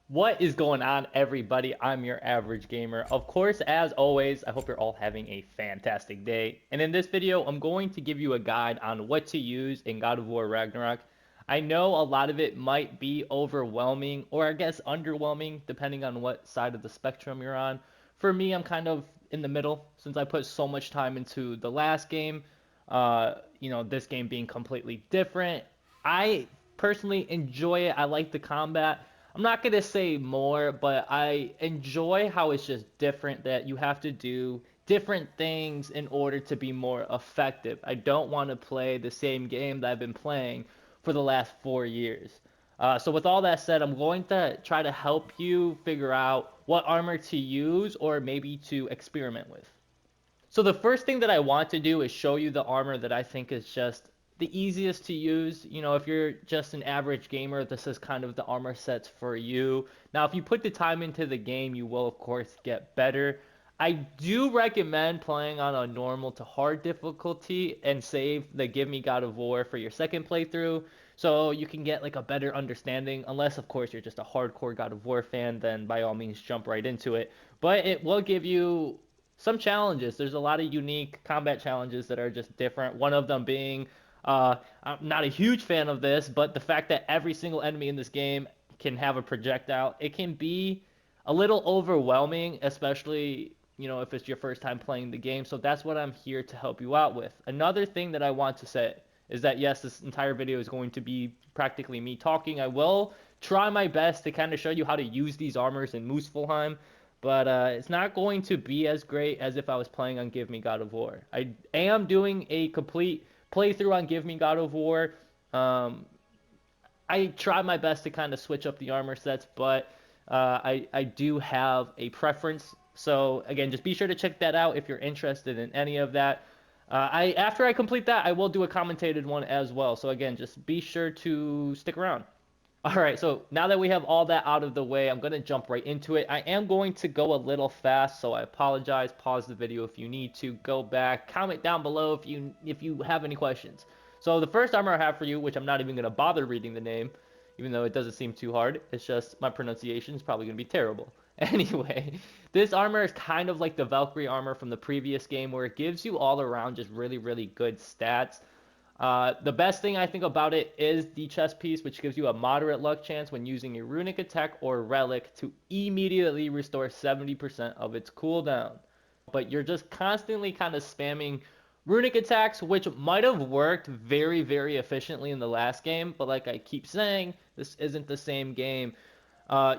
What is going on, everybody? I'm your average gamer. Of course, as always, I hope you're all having a fantastic day. And in this video, I'm going to give you a guide on what to use in God of War Ragnarok. I know a lot of it might be overwhelming, or I guess underwhelming, depending on what side of the spectrum you're on. For me, I'm kind of in the middle, since I put so much time into the last game. This game being completely different. I personally enjoy it. I like the combat. I'm not gonna say more, but I enjoy how it's just different, that you have to do different things in order to be more effective. I don't want to play the same game that I've been playing for the last 4 years. So with all that said, I'm going to try to help you figure out what armor to use or maybe to experiment with. So the first thing that I want to do is show you the armor that I think is just the easiest to use. If you're just an average gamer, this is kind of the armor sets for you. Now, if you put the time into the game, you will of course get better. I do recommend playing on a normal to hard difficulty and save the Give Me God of War for your second playthrough so you can get like a better understanding. Unless of course you're just a hardcore God of War fan, then by all means jump right into it. But it will give you some challenges. There's a lot of unique combat challenges that are just different. One of them being, I'm not a huge fan of this, but the fact that every single enemy in this game can have a projectile. It can be a little overwhelming, especially, if it's your first time playing the game. So that's what I'm here to help you out with. Another thing that I want to say is that yes, this entire video is going to be practically me talking. I will try my best to kind of show you how to use these armors in Muspelheim, but it's not going to be as great as if I was playing on Give Me God of War. I am doing a complete playthrough on Give Me God of War. Um, I try my best to kind of switch up the armor sets, but I do have a preference. So again, just be sure to check that out if you're interested in any of that. I After I complete that, I will do a commentated one as well. So again, just be sure to stick around. All right, so now that we have all that out of the way, I'm going to jump right into it. I am going to go a little fast, so I apologize. Pause the video if you need to. Go back. Comment down below if you have any questions. So the first armor I have for you, which I'm not even going to bother reading the name, even though it doesn't seem too hard. It's just my pronunciation is probably going to be terrible. Anyway, this armor is kind of like the Valkyrie armor from the previous game, where it gives you all around just really, really good stats. The best thing I think about it is the chest piece, which gives you a moderate luck chance when using a runic attack or relic to immediately restore 70% of its cooldown. But you're just constantly kind of spamming runic attacks, which might have worked very, very efficiently in the last game, but like I keep saying, this isn't the same game.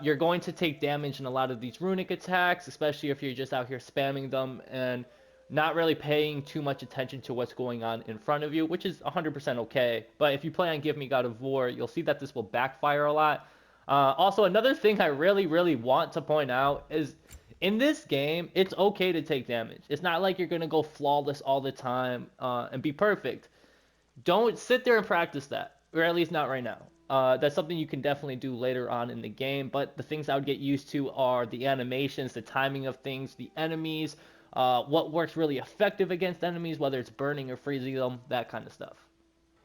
You're going to take damage in a lot of these runic attacks, especially if you're just out here spamming them and not really paying too much attention to what's going on in front of you, which is 100% okay. But if you play on Give Me God of War, you'll see that this will backfire a lot. Also, another thing I really, really want to point out is in this game, it's okay to take damage. It's not like you're going to go flawless all the time and be perfect. Don't sit there and practice that, or at least not right now. That's something you can definitely do later on in the game, but the things I would get used to are the animations, the timing of things, the enemies, what works really effective against enemies, whether it's burning or freezing them, that kind of stuff.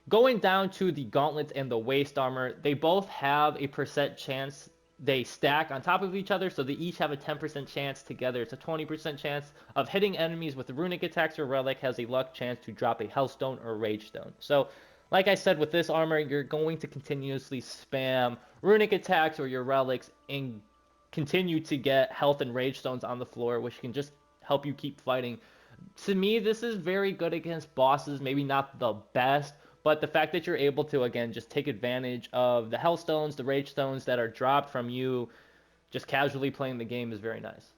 Going down to the gauntlets and the waist armor, they both have a percent chance they stack on top of each other, so they each have a 10% chance together. It's a 20% chance of hitting enemies with runic attacks, or relic has a luck chance to drop a healthstone or rage stone. So like I said, with this armor, you're going to continuously spam runic attacks or your relics and continue to get health and rage stones on the floor, which can just help you keep fighting. To me, this is very good against bosses, maybe not the best, but the fact that you're able to, again, just take advantage of the health stones, the rage stones that are dropped from you just casually playing the game is very nice.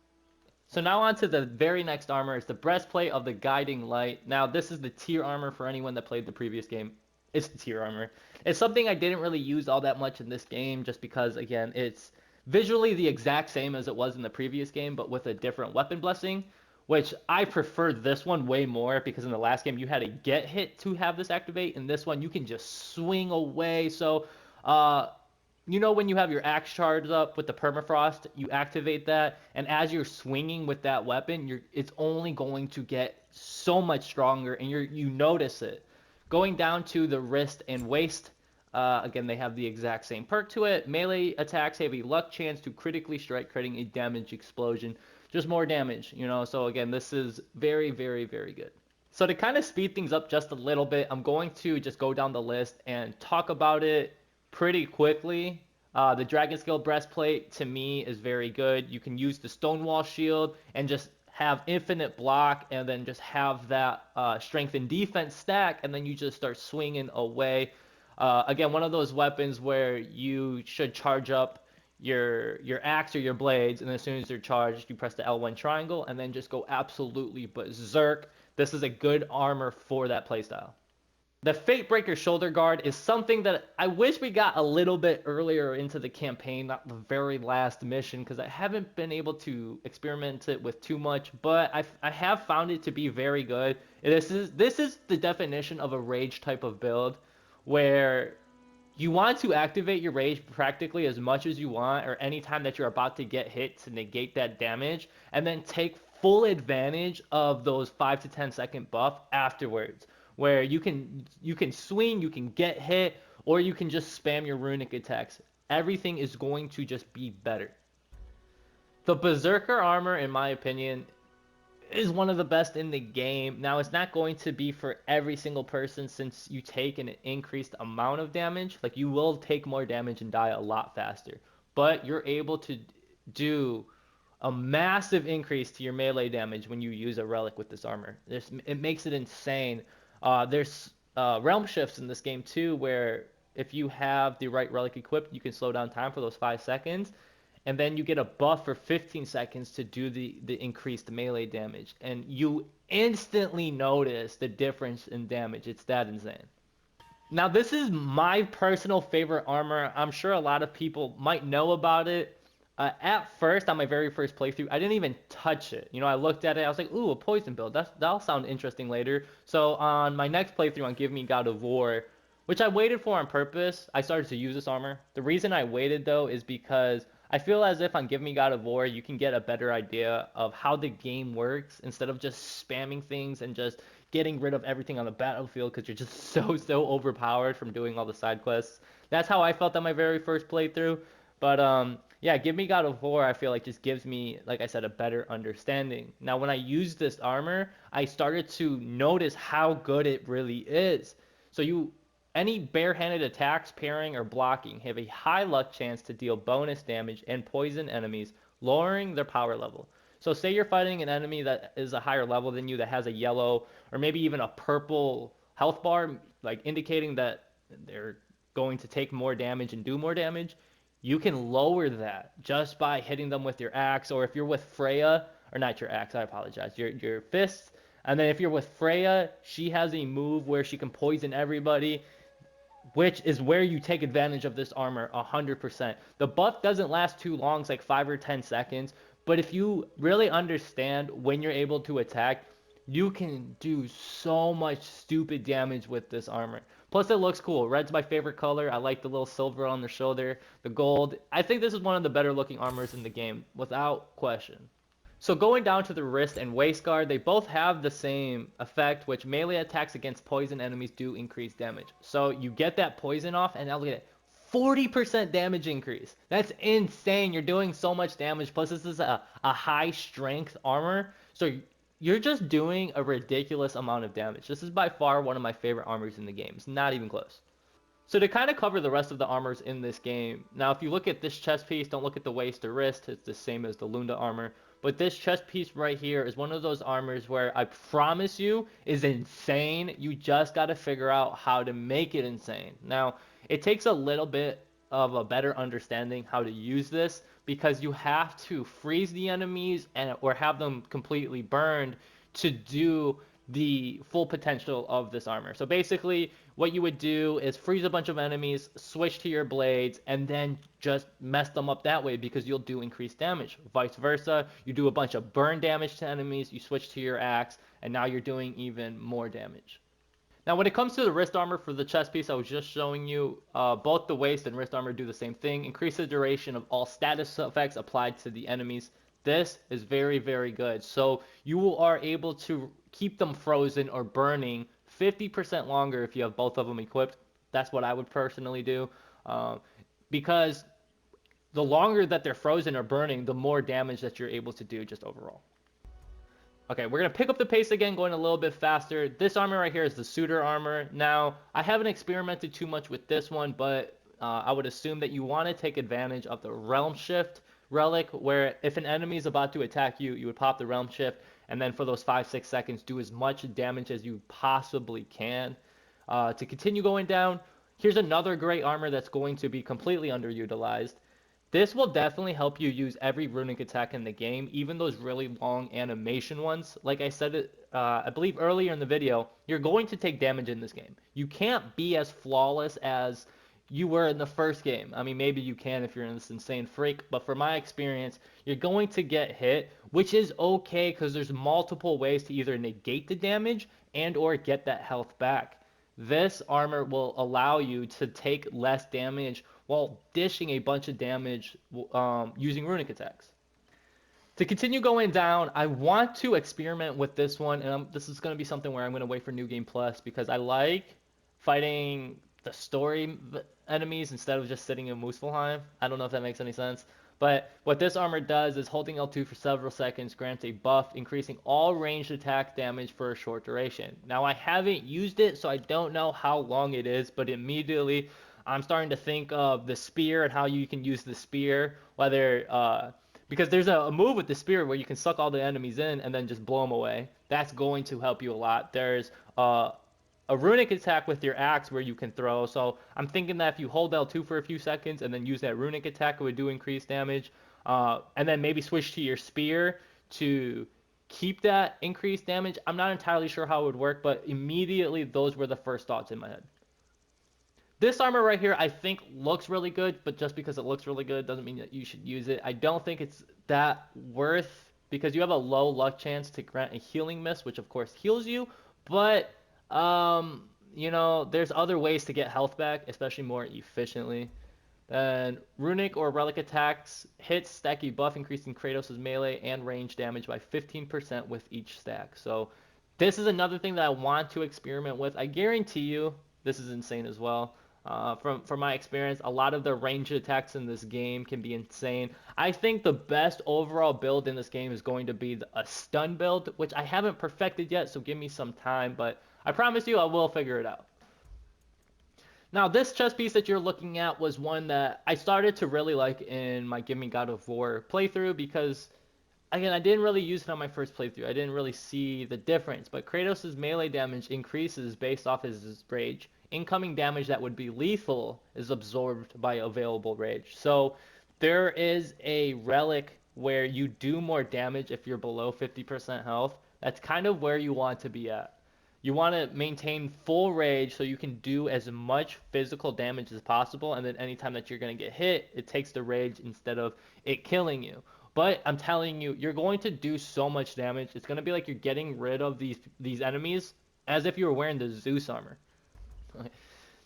So now on to the very next armor. It's the breastplate of the guiding light. Now this is the tier armor for anyone that played the previous game. It's the tier armor. It's something I didn't really use all that much in this game just because, again, it's visually the exact same as it was in the previous game, but with a different weapon blessing, which I prefer this one way more because in the last game you had to get hit to have this activate. In this one you can just swing away. So when you have your axe charged up with the permafrost, you activate that, and as you're swinging with that weapon, it's only going to get so much stronger, and you notice it. Going down to the wrist and waist, Again, they have the exact same perk to it. Melee attacks have a luck chance to critically strike, creating a damage explosion. Just more damage, you know. So again, this is very, very, very good. So to kind of speed things up just a little bit, I'm going to just go down the list and talk about it pretty quickly. The Dragon Scale Breastplate to me is very good. You can use the Stonewall Shield and just have infinite block and then just have that strength and defense stack, and then you just start swinging away. Again, one of those weapons where you should charge up your axe or your blades, and as soon as they're charged, you press the L1 triangle and then just go absolutely berserk. This is a good armor for that playstyle. The Fatebreaker shoulder guard is something that I wish we got a little bit earlier into the campaign, not the very last mission, because I haven't been able to experiment it with too much, but I have found it to be very good. This is the definition of a rage type of build, where you want to activate your rage practically as much as you want, or anytime that you're about to get hit to negate that damage, and then take full advantage of those 5 to 10 second buff afterwards, where you can swing, you can get hit, or you can just spam your runic attacks. Everything is going to just be better. The Berserker armor, in my opinion, is one of the best in the game. Now, it's not going to be for every single person since you take an increased amount of damage. Like, you will take more damage and die a lot faster. But you're able to do a massive increase to your melee damage when you use a relic with this armor. It makes it insane. There's realm shifts in this game too, where if you have the right relic equipped, you can slow down time for those 5 seconds, and then you get a buff for 15 seconds to do the increased melee damage, and you instantly notice the difference in damage. It's that insane. Now, this is my personal favorite armor. I'm sure a lot of people might know about it. At first, on my very first playthrough, I didn't even touch it. You know, I looked at it, I was like, ooh, a poison build. That'll sound interesting later. So on my next playthrough on Give Me God of War, which I waited for on purpose, I started to use this armor. The reason I waited, though, is because I feel as if on Give Me God of War, you can get a better idea of how the game works instead of just spamming things and just getting rid of everything on the battlefield because you're just so overpowered from doing all the side quests. That's how I felt on my very first playthrough. But yeah, Give Me God of War, I feel like just gives me, like I said, a better understanding. Now, when I used this armor, I started to notice how good it really is. So any barehanded attacks, parrying, or blocking have a high luck chance to deal bonus damage and poison enemies, lowering their power level. So say you're fighting an enemy that is a higher level than you, that has a yellow or maybe even a purple health bar, like indicating that they're going to take more damage and do more damage. You can lower that just by hitting them with your axe, or if you're with Freya, or not your axe, I apologize, your fists. And then if you're with Freya, she has a move where she can poison everybody, which is where you take advantage of this armor 100%. The buff doesn't last too long, it's like 5 or 10 seconds, but if you really understand when you're able to attack, you can do so much stupid damage with this armor. Plus, it looks cool. Red's my favorite color. I like the little silver on the shoulder, the gold. I think this is one of the better looking armors in the game, without question. So going down to the wrist and waist guard, they both have the same effect, which melee attacks against poison enemies do increase damage. So you get that poison off, and now look at it. 40% damage increase. That's insane. You're doing so much damage. Plus, this is a high strength armor. So you're just doing a ridiculous amount of damage. This is by far one of my favorite armors in the game. It's not even close. So to kind of cover the rest of the armors in this game, now if you look at this chest piece, don't look at the waist or wrist, it's the same as the Lunda armor. But this chest piece right here is one of those armors where I promise you is insane. You just got to figure out how to make it insane. Now, it takes a little bit of a better understanding how to use this, because you have to freeze the enemies and or have them completely burned to do the full potential of this armor. So basically, what you would do is freeze a bunch of enemies, switch to your blades, and then just mess them up that way, because you'll do increased damage. Vice versa, you do a bunch of burn damage to enemies, you switch to your axe, and now you're doing even more damage. Now, when it comes to the wrist armor for the chest piece I was just showing you, both the waist and wrist armor do the same thing. Increase the duration of all status effects applied to the enemies. This is very, very good. So you are able to keep them frozen or burning 50% longer if you have both of them equipped. That's what I would personally do, um, because the longer that they're frozen or burning, the more damage that you're able to do just overall. Okay, we're going to pick up the pace again, going a little bit faster. This armor right here is the Suitor armor. Now, I haven't experimented too much with this one, but I would assume that you want to take advantage of the Realm Shift relic, where if an enemy is about to attack you, you would pop the Realm Shift, and then for those 5-6 seconds, do as much damage as you possibly can. To continue going down, here's another great armor that's going to be completely underutilized. This will definitely help you use every runic attack in the game, even those really long animation ones. Like I said, I believe earlier in the video, you're going to take damage in this game. You can't be as flawless as you were in the first game. I mean, maybe you can if you're in this insane freak, but from my experience, you're going to get hit, which is okay because there's multiple ways to either negate the damage and or get that health back. This armor will allow you to take less damage while dishing a bunch of damage using runic attacks. To continue going down, I want to experiment with this one, and this is going to be something where I'm going to wait for New Game Plus because I like fighting the story enemies instead of just sitting in Muspelheim. I don't know if that makes any sense. But what this armor does is holding L2 for several seconds grants a buff, increasing all ranged attack damage for a short duration. Now, I haven't used it, so I don't know how long it is, but immediately I'm starting to think of the spear and how you can use the spear, whether because there's a move with the spear where you can suck all the enemies in and then just blow them away. That's going to help you a lot. There's a runic attack with your axe where you can throw. So I'm thinking that if you hold L2 for a few seconds and then use that runic attack, it would do increased damage. And then maybe switch to your spear to keep that increased damage. I'm not entirely sure how it would work, but immediately those were the first thoughts in my head. This armor right here, I think looks really good, but just because it looks really good doesn't mean that you should use it. I don't think it's that worth because you have a low luck chance to grant a healing miss, which of course heals you, but there's other ways to get health back, especially more efficiently. Then runic or relic attacks hits stack a buff, increasing Kratos' melee and range damage by 15% with each stack. So this is another thing that I want to experiment with. I guarantee you this is insane as well. From my experience, a lot of the ranged attacks in this game can be insane. I think the best overall build in this game is going to be a stun build, which I haven't perfected yet, so give me some time, but I promise you I will figure it out. Now, this chess piece that you're looking at was one that I started to really like in my Give Me God of War playthrough because, again, I didn't really use it on my first playthrough. I didn't really see the difference, but Kratos' melee damage increases based off his rage. Incoming damage that would be lethal is absorbed by available rage. So there is a relic where you do more damage if you're below 50% health. That's kind of where you want to be at. You want to maintain full rage so you can do as much physical damage as possible, and then anytime that you're going to get hit, it takes the rage instead of it killing you. But I'm telling you, you're going to do so much damage. It's going to be like you're getting rid of these enemies as if you were wearing the Zeus armor.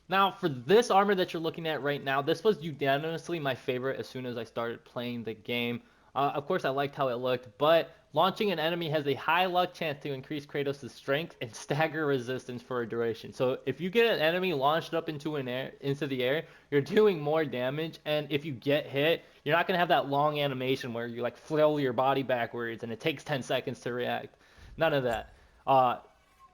Now, for this armor that you're looking at right now, this was unanimously my favorite as soon as I started playing the game. Of course, I liked how it looked, but launching an enemy has a high luck chance to increase Kratos' strength and stagger resistance for a duration. So if you get an enemy launched up into the air, you're doing more damage, and if you get hit, you're not going to have that long animation where you like flail your body backwards and it takes 10 seconds to react. None of that.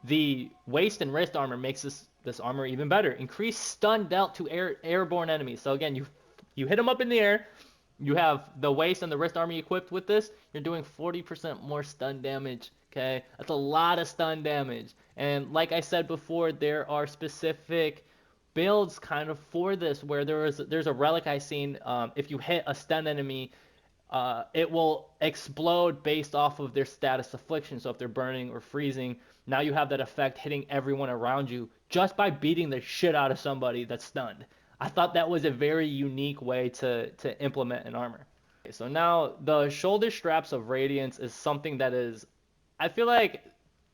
The waist and wrist armor makes this armor even better. Increase stun dealt to airborne enemies. So again, you hit them up in the air. You have the waist and the wrist armor equipped with this. You're doing 40% more stun damage. Okay, that's a lot of stun damage. And like I said before, there are specific builds kind of for this where there's a relic I seen. If you hit a stun enemy, it will explode based off of their status affliction. So if they're burning or freezing, now you have that effect hitting everyone around you just by beating the shit out of somebody that's stunned. I thought that was a very unique way to implement an armor. Okay, so now the shoulder straps of Radiance is something that I feel like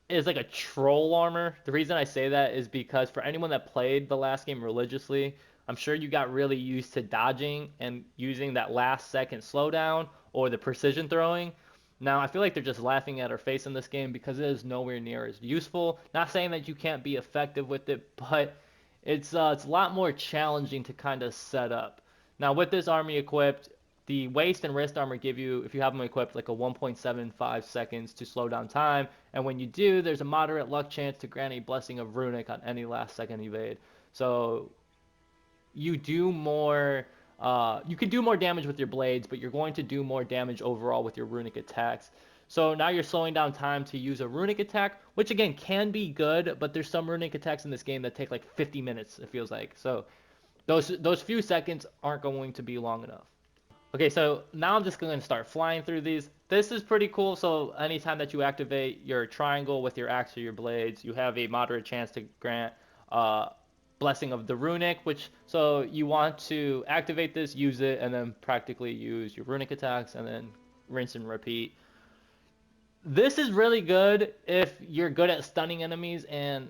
is like a troll armor. The reason I say that is because for anyone that played the last game religiously, I'm sure you got really used to dodging and using that last second slowdown or the precision throwing. Now, I feel like they're just laughing at our face in this game because it is nowhere near as useful. Not saying that you can't be effective with it, but it's a lot more challenging to kind of set up. Now with this army equipped, the waist and wrist armor give you, if you have them equipped, like a 1.75 seconds to slow down time, and when you do, there's a moderate luck chance to grant a blessing of runic on any last second evade. So you do more, you can do more damage with your blades, but you're going to do more damage overall with your runic attacks. So now you're slowing down time to use a runic attack, which again can be good, but there's some runic attacks in this game that take like 50 minutes, it feels like. So those few seconds aren't going to be long enough. Okay, so now I'm just going to start flying through these. This is pretty cool. So anytime that you activate your triangle with your axe or your blades, you have a moderate chance to grant Blessing of the Runic, which, so you want to activate this, use it, and then practically use your runic attacks, and then rinse and repeat. This is really good if you're good at stunning enemies and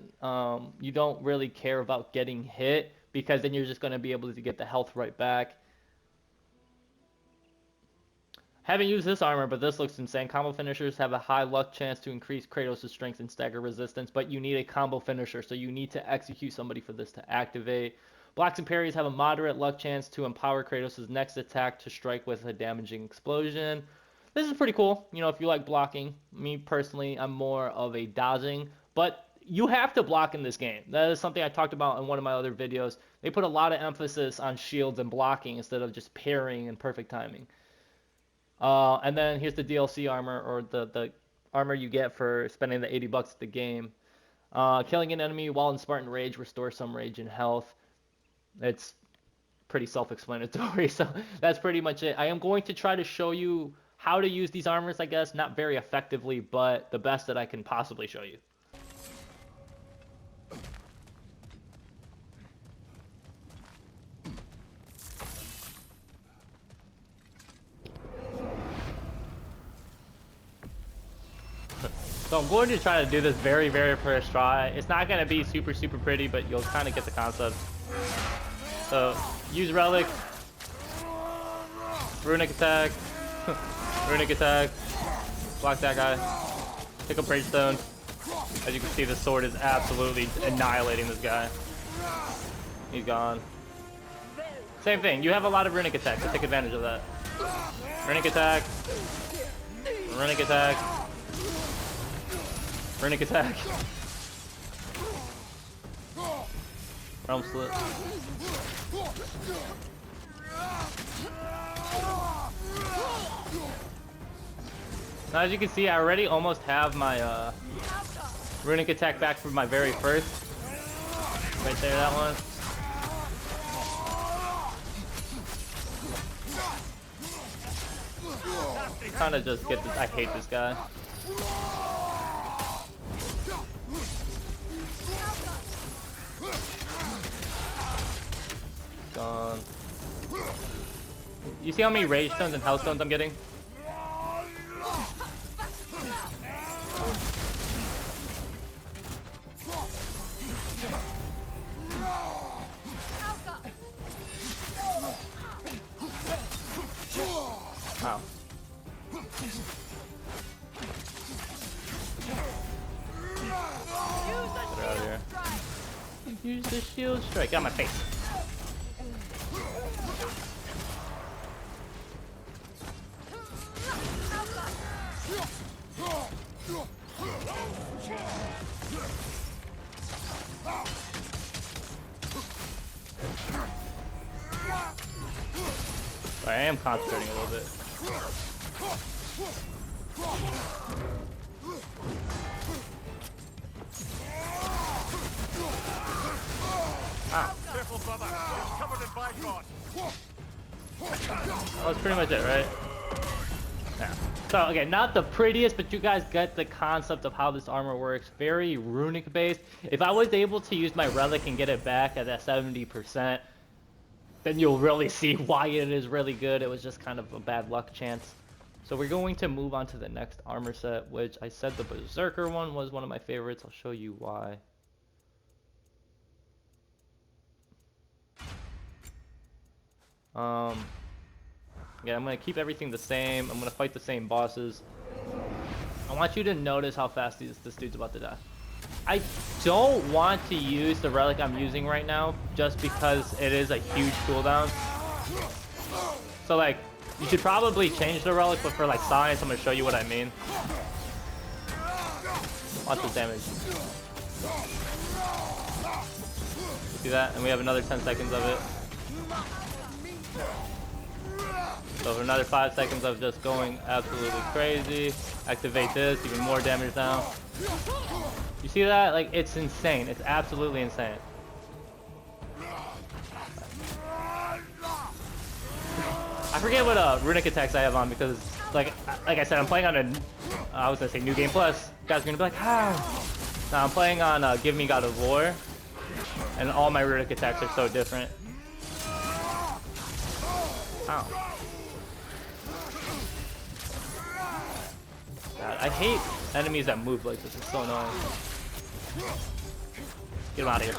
you don't really care about getting hit, because then you're just going to be able to get the health right back. Haven't used this armor, but this looks insane. Combo finishers have a high luck chance to increase Kratos' strength and stagger resistance, but you need a combo finisher, so you need to execute somebody for this to activate. Blocks and parries have a moderate luck chance to empower Kratos' next attack to strike with a damaging explosion. This is pretty cool, you know, if you like blocking. Me personally, I'm more of a dodging, but you have to block in this game. That is something I talked about in one of my other videos. They put a lot of emphasis on shields and blocking instead of just parrying and perfect timing. And then here's the DLC armor, or the armor you get for spending the 80 bucks at the game. Killing an enemy while in Spartan Rage restores some rage and health. It's pretty self-explanatory, so that's pretty much it. I am going to try to show you how to use these armors, I guess. Not very effectively, but the best that I can possibly show you. So I'm going to try to do this very first try. It's not going to be super pretty, but you'll kind of get the concept. So use relic, runic attack, runic attack, block that guy, pick up bridgestone. As you can see, the sword is absolutely annihilating this guy. He's gone. Same thing, you have a lot of runic attacks, so take advantage of that. Runic attack, runic attack, runic attack. Realm slit. Now, as you can see, I already almost have my runic attack back from my very first. Right there, that one. Kind of just get this. I hate this guy. Gone. You see how many rage stones and health stones I'm getting? Wow. Get out of here. Use the shield strike. Got my face. I am concentrating a little bit. Ah. Well, that's pretty much it, right? Yeah. So, okay, not the prettiest, but you guys get the concept of how this armor works. Very runic based. If I was able to use my relic and get it back at that 70%, then you'll really see why it is really good. It was just kind of a bad luck chance. So we're going to move on to the next armor set, which I said the Berserker one was one of my favorites. I'll show you why. Yeah, I'm going to keep everything the same. I'm going to fight the same bosses. I want you to notice how fast this dude's about to die. I don't want to use the relic I'm using right now just because it is a huge cooldown. So like, you should probably change the relic, but for like science, I'm gonna show you what I mean. Watch this damage. See that? And we have another 10 seconds of it. So for another 5 seconds of just going absolutely crazy. Activate this, even more damage now. You see that? Like, it's insane. It's absolutely insane. I forget what runic attacks I have on because, like I said, I'm playing on a, I was gonna say New Game Plus. You guys are gonna be like, how? Now I'm playing on GMGOW, and all my runic attacks are so different. Ow. God, I hate enemies that move like this. It's so annoying. Get him out of here.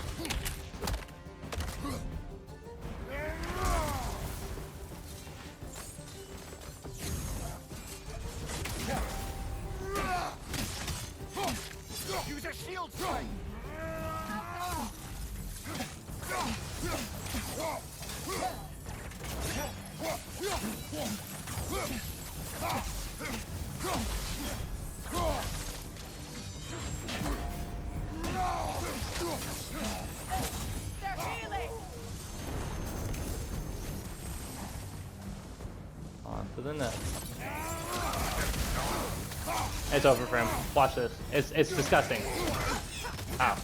Use a shield strike. They're healing. On to the next. It's over for him. Watch this. It's disgusting. Ow.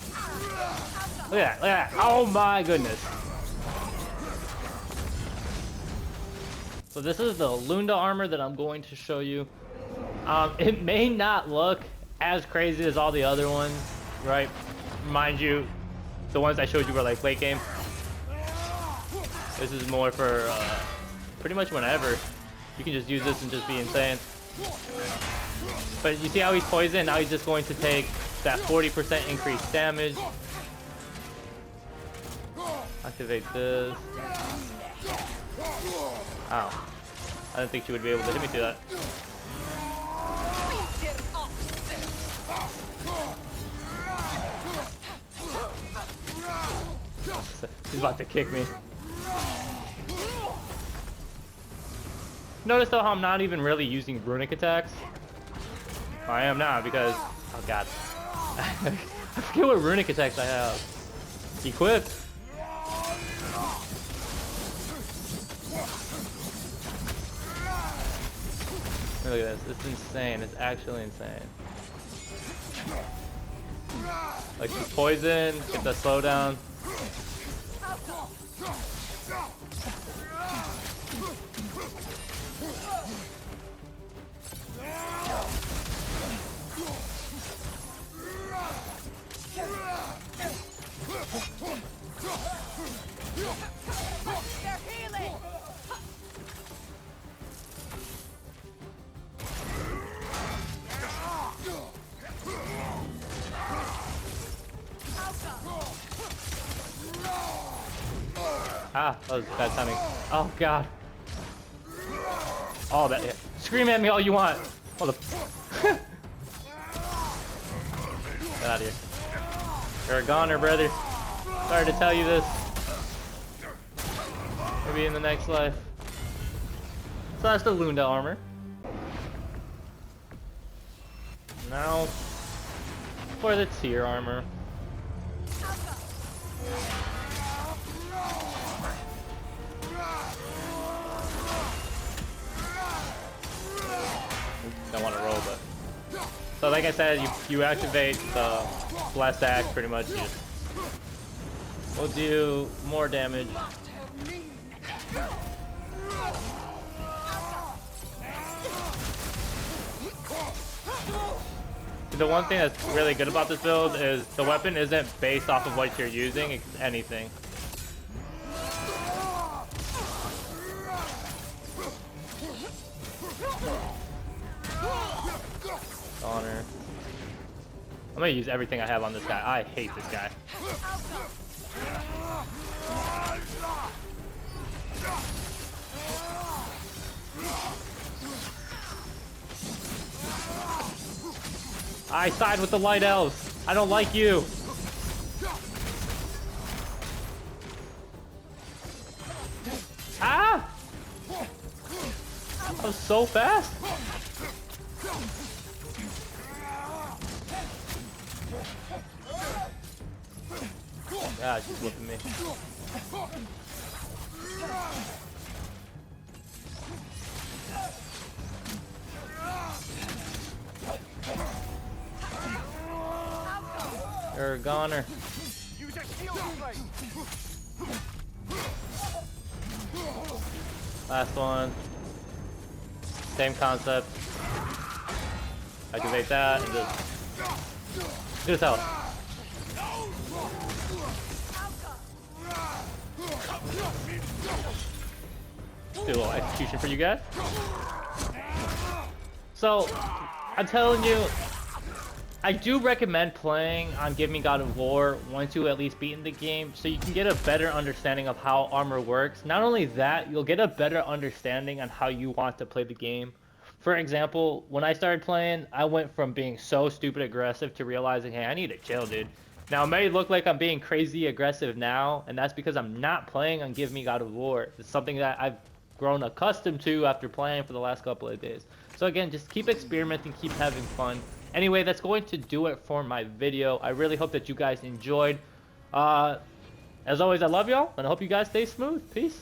Look at that. Look at that. Oh my goodness. So this is the Lunda armor that I'm going to show you. It may not look as crazy as all the other ones, right? Mind you, the ones I showed you were like late game. This is more for pretty much whenever. You can just use this and just be insane. But you see how he's poisoned? Now he's just going to take that 40% increased damage. Activate this. Ow. I didn't think she would be able to hit me through that. He's about to kick me. Notice though how I'm not even really using runic attacks? I am now because, oh god. I forget what runic attacks I have. Equipped. Look at this, it's insane, it's actually insane. Like the poison, get the slowdown. They're healing. Ah, that was bad timing. Oh god. Oh, that hit. Scream at me all you want. Hold up. Get out of here. You're a goner, brother. Sorry to tell you this. Maybe in the next life. So that's the Lunda armor. Now for the tier armor. Don't want to roll, but so like I said, you activate the blast axe pretty much. We'll do more damage. The one thing that's really good about this build is the weapon isn't based off of what you're using, it's anything. Honor. I'm gonna use everything I have on this guy. I hate this guy. I side with the light elves. I don't like you. Ah! That was so fast. Ah, she's whipping me. You're a goner. Use a shield strike. Last one. Same concept. Activate that and just good as hell. Do a little execution for you guys. So, I'm telling you, I do recommend playing on Give Me God of War once you at least beaten the game, so you can get a better understanding of how armor works. Not only that, you'll get a better understanding on how you want to play the game. For example, when I started playing, I went from being so stupid aggressive to realizing, hey, I need to chill, dude. Now, it may look like I'm being crazy aggressive now, and that's because I'm not playing on Give Me God of War. It's something that I've grown accustomed to after playing for the last couple of days. So again, just keep experimenting, keep having fun. Anyway, that's going to do it for my video. I really hope that you guys enjoyed. As always, I love y'all, and I hope you guys stay smooth. Peace.